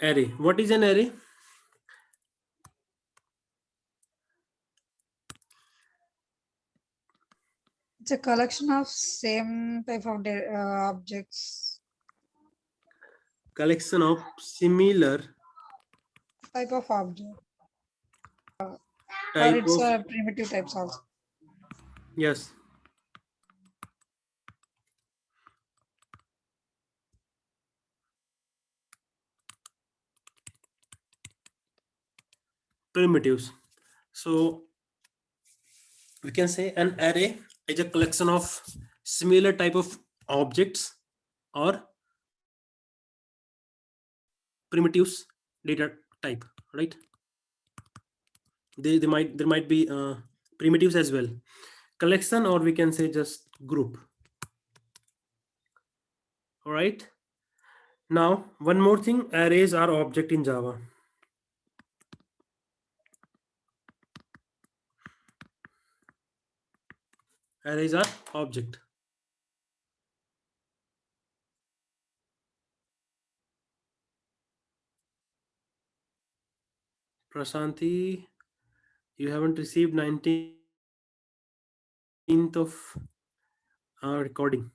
Array. What is an array? It's a collection of same type of objects. Collection of similar Type of object. Or type it's of, primitive types also. yes. Primitives. So we can say an array is a collection of similar type of objects or primitives data type, right? They might, there might be primitives as well. Collection, or we can say just group. All right. Now one more thing, arrays are object in Java. Arrays are object. Prasanti, you haven't received 19th of recording.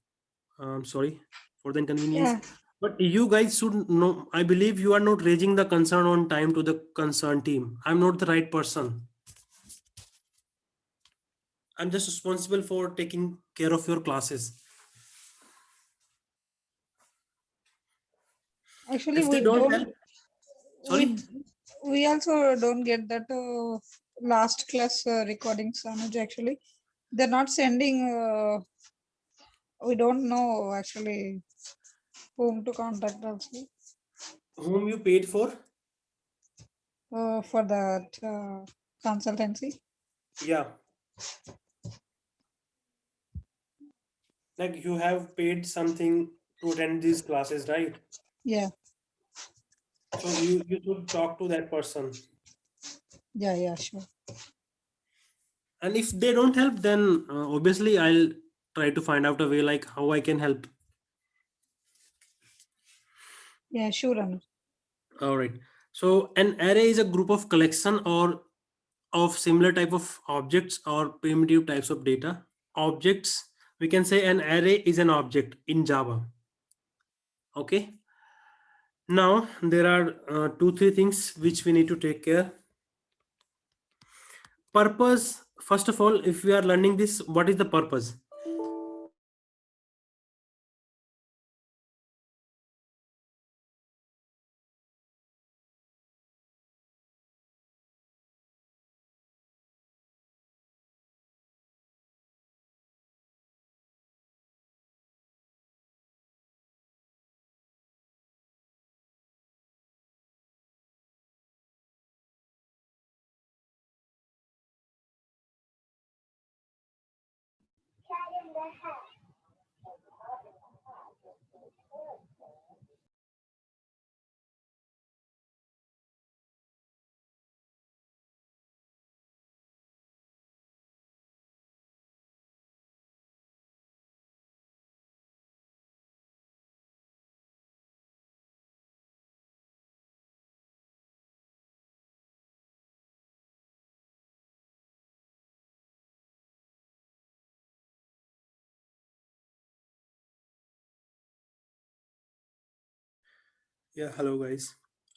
I'm sorry for the inconvenience. Yeah. But you guys should know, I believe you are not raising the concern on time to the concerned team. I'm not the right person. I'm just responsible for taking care of your classes. Actually, If they we don't don't. help, sorry. We we also don't get that last class recordings. Anuj, actually, they're not sending. We don't know actually whom to contact also Whom you paid for? for that consultancy. Yeah. Like you have paid something to attend these classes, right? Yeah, So you should talk to that person. yeah, sure. And if they don't help, then obviously I'll try to find out a way like how I can help. Yeah, sure, Anuj. All right. So an array is a group of collection or of similar type of objects or primitive types of data. Objects, we can say an array is an object in Java. Okay. Now there are two, three things which we need to take care. Purpose, first of all, if we are learning this, what is the purpose? Yeah, hello guys.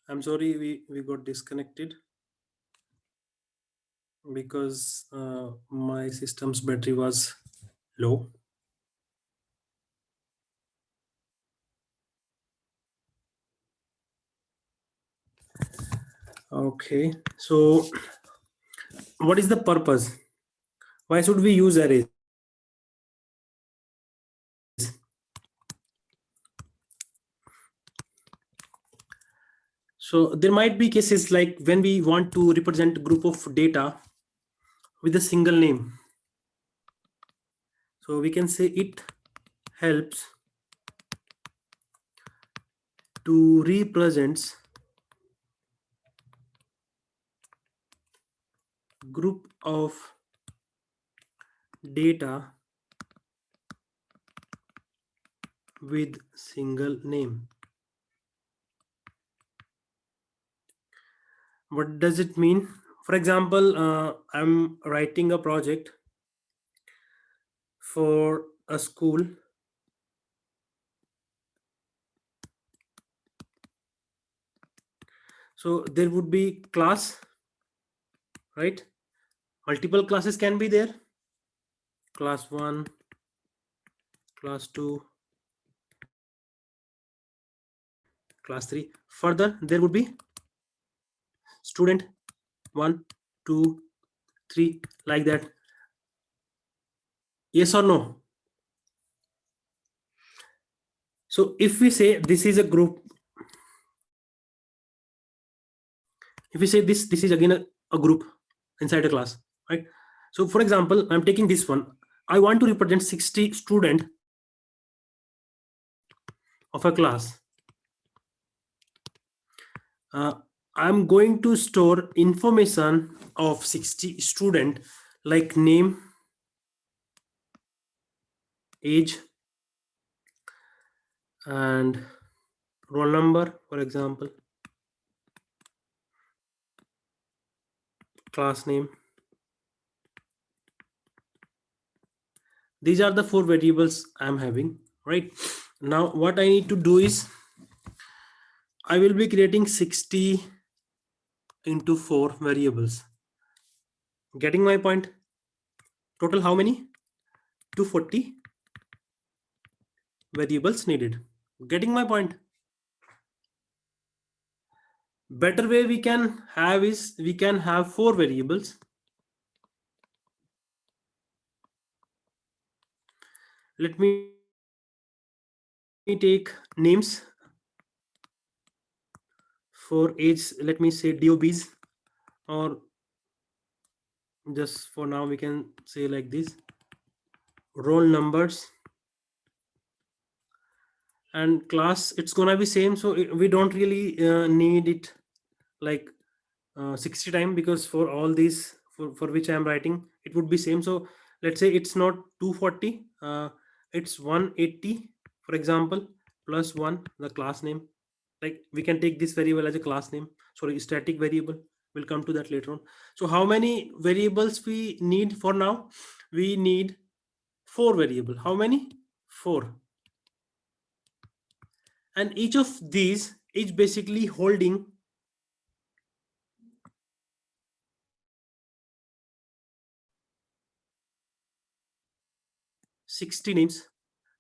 I'm sorry we got disconnected because my system's battery was low. Okay, so what is the purpose? Why should we use arrays? So there might be cases like when we want to represent a group of data with a single name. So we can say it helps to represent group of data with single name. What does it mean? For example, I'm writing a project for a school. So there would be class, right? Multiple classes can be there. Class 1, class 2, class 3. Further, there would be student 1, 2, 3, like that. Yes or no? So if we say this is a group, if we say this is again a group inside a class, right? So for example, I'm taking this one. I want to represent 60 student of a class. I'm going to store information of 60 student like name, age, and roll number, for example, class name. These are the 4 variables I'm having, right? Now what I need to do is I will be creating 60 into 4 variables. Getting my point? Total how many? 240 variables needed. Getting my point? Better way we can have is we can have 4 variables. Let me take names for age. Let me say DOBs, or just for now we can say like this, roll numbers, and class it's gonna be same. So we don't really need it like 60 time, because for all these for which I am writing it would be same. So let's say it's not 240, it's 180, for example, plus 1 the class name. Like we can take this variable as a class name, sorry, static variable. We'll come to that later on. So how many variables we need for now? We need 4 variable. How many? 4. And each of these is basically holding 60 names,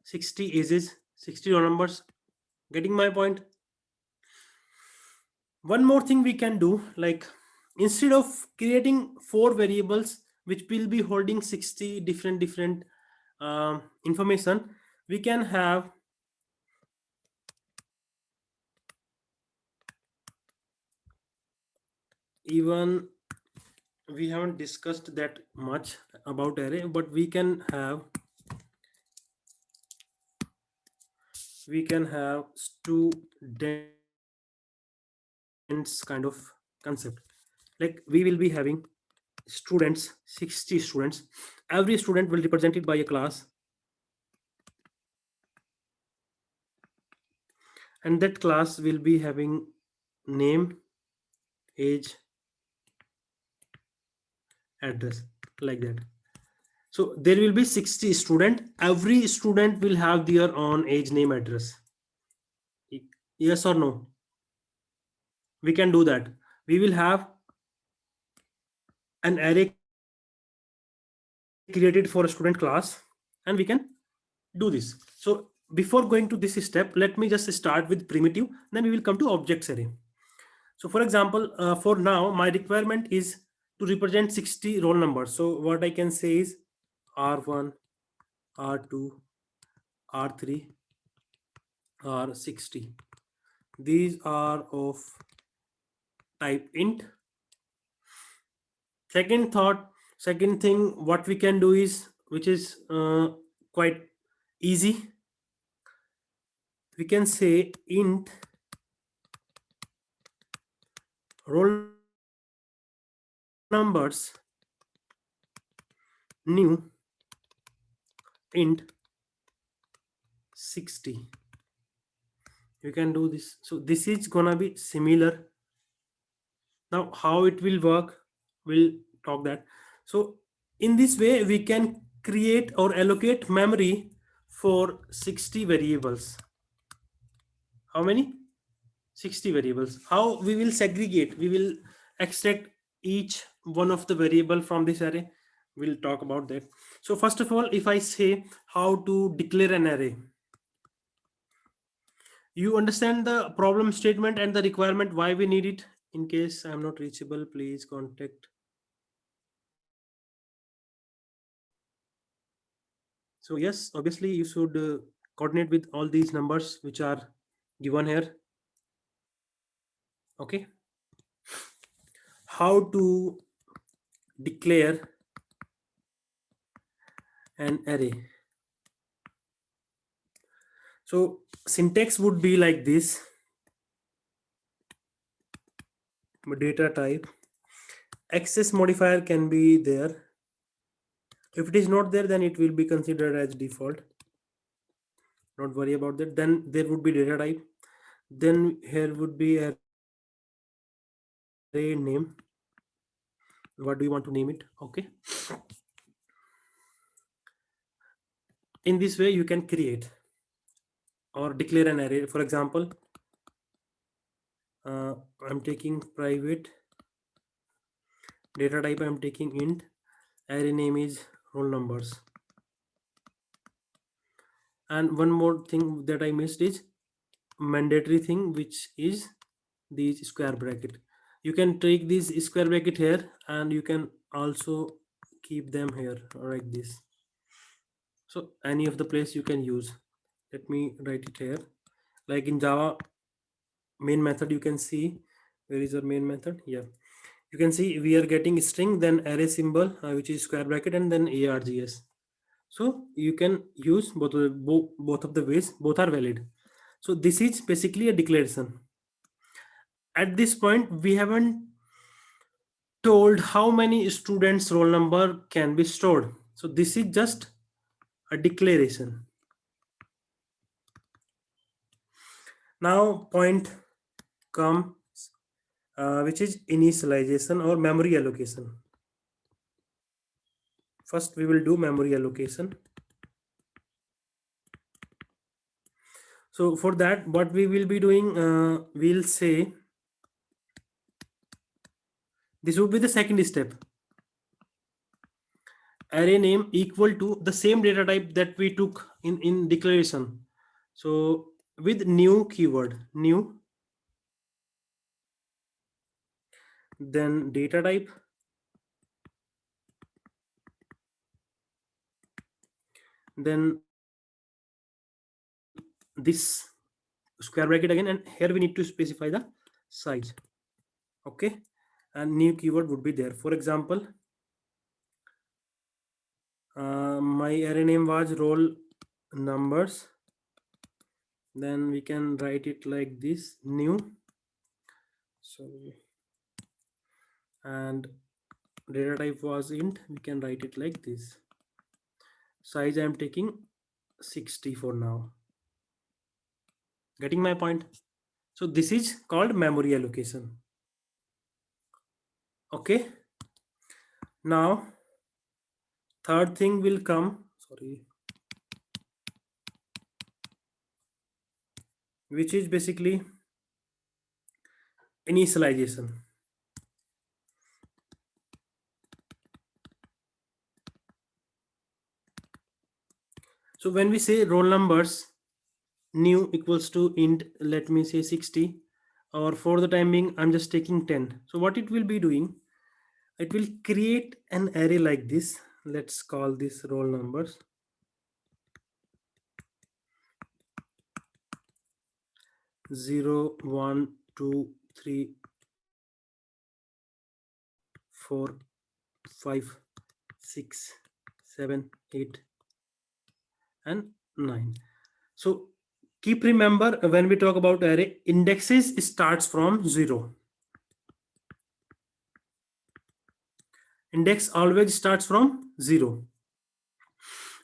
60 ages, 60 roll numbers. Getting my point? One more thing we can do, like instead of creating 4 variables which will be holding 60 different information, we can have even, we haven't discussed that much about array, but we can have students kind of concept. Like we will be having students, 60 students. Every student will be represented by a class, and that class will be having name, age, address, like that. So there will be 60 student. Every student will have their own age, name, address. Yes or no? We can do that. We will have an array created for a student class, and we can do this. So before going to this step, let me just start with primitive, then we will come to objects array. So for example, for now my requirement is to represent 60 roll numbers. So what I can say is R1, R2, R3, R60. These are of type int. Second thing what we can do is, which is quite easy, we can say int roll numbers new int 60. You can do this. So this is gonna be similar Now how it will work, we'll talk that. So in this way we can create or allocate memory for 60 variables. How many? 60 variables. How we will segregate, we will extract each one of the variable from this array. We'll talk about that. So first of all, if I say how to declare an array, you understand the problem statement and the requirement why we need it. In case I'm not reachable, please contact. So yes, obviously you should coordinate with all these numbers which are given here. Okay, how to declare an array. So syntax would be like this: data type, access modifier can be there. If it is not there, then it will be considered as default. Don't worry about that. Then there would be data type. Then here would be array name. What do you want to name it? Okay. In this way, you can create or declare an array. For example, I'm taking private, data type I'm taking int, array name is roll numbers. And one more thing that I missed is mandatory thing, which is the square bracket. You can take this square bracket here and you can also keep them here like this. So any of the place you can use. Let me write it here. Like in Java main method, you can see where is our main method. Yeah, you can see we are getting string, then array symbol, which is square bracket, and then args. So you can use both of the ways. Both are valid. So this is basically a declaration. At this point, we haven't told how many students roll number can be stored. So this is just a declaration. Now point comes, which is initialization or memory allocation. First we will do memory allocation. So for that, what we will be doing, we'll say this would be the second step. Array name equal to the same data type that we took in declaration. So with new keyword, new, then data type, then this square bracket again, and here we need to specify the size. Okay, and new keyword would be there. For example, my array name was roll numbers, then we can write it like this, new, sorry, and data type was int, we can write it like this. Size I am taking 60 for now. Getting my point? So this is called memory allocation. Okay, now third thing will come, sorry, which is basically initialization. So when we say roll numbers, new equals to int, let me say 60, or for the time being I'm just taking 10. So what it will be doing, it will create an array like this. Let's call this roll numbers. 0, 1, 2, 3, 4, 5, 6, 7, 8, and 9. So keep remember, when we talk about array, indexes starts from 0. Index always starts from 0.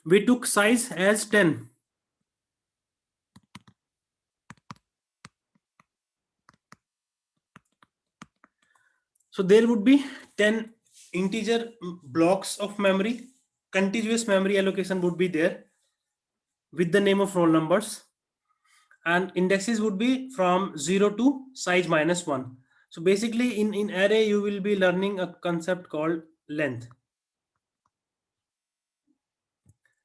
We took size as 10. So there would be 10 integer blocks of memory. Contiguous memory allocation would be there with the name of roll numbers, and indexes would be from 0 to size -1. So basically in array you will be learning a concept called length.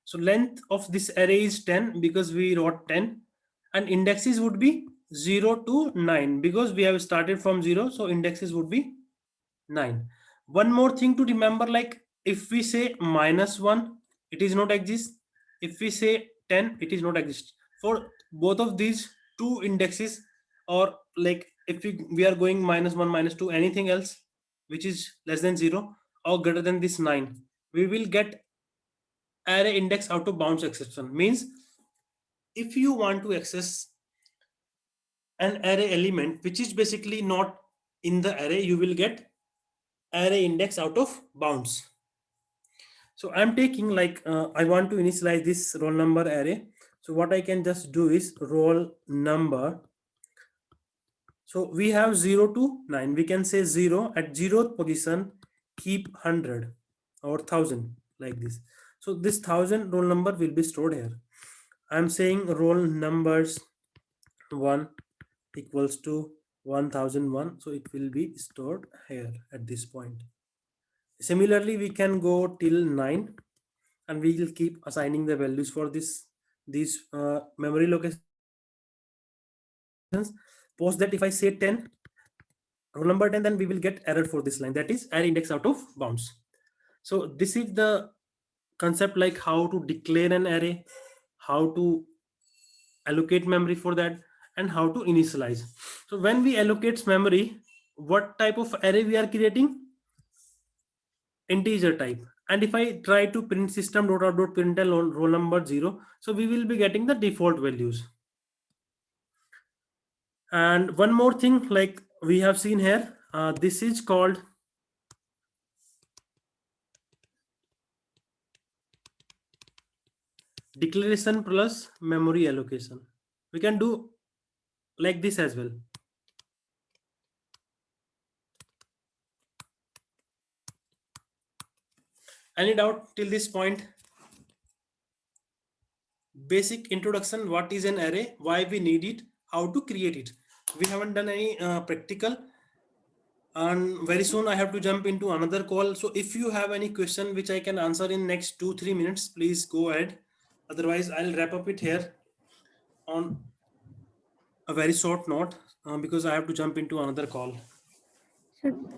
So length of this array is 10 because we wrote 10, and indexes would be 0 to 9 because we have started from 0, so indexes would be 9. One more thing to remember, like if we say -1, it is not exist. If we say 10, it is not exist. For both of these two indexes, or like if we are going -1, -2, anything else which is less than 0 or greater than this 9, we will get array index out of bounds exception. Means if you want to access an array element which is basically not in the array, you will get array index out of bounds. So I'm taking like I want to initialize this roll number array. So what I can just do is roll number. So we have 0 to 9. We can say 0 at 0th position, keep 100 or 1000 like this. So this 1000 roll number will be stored here. I'm saying roll numbers 1 equals to 1001. So it will be stored here at this point. Similarly, we can go till 9 and we will keep assigning the values for these memory locations. Post that if I say 10, roll number 10, then we will get error for this line, that is array index out of bounds. So this is the concept, like how to declare an array, how to allocate memory for that, and how to initialize. So when we allocate memory, what type of array we are creating? Integer type. And if I try to print system.out.println roll number 0, so we will be getting the default values. And one more thing, like we have seen here, this is called declaration plus memory allocation. We can do like this as well. Any doubt till this point? Basic introduction, what is an array, why we need it, how to create it. We haven't done any practical, and very soon I have to jump into another call. So if you have any question which I can answer in next 2-3 minutes, please go ahead. Otherwise I'll wrap up it here on a very short note because I have to jump into another call.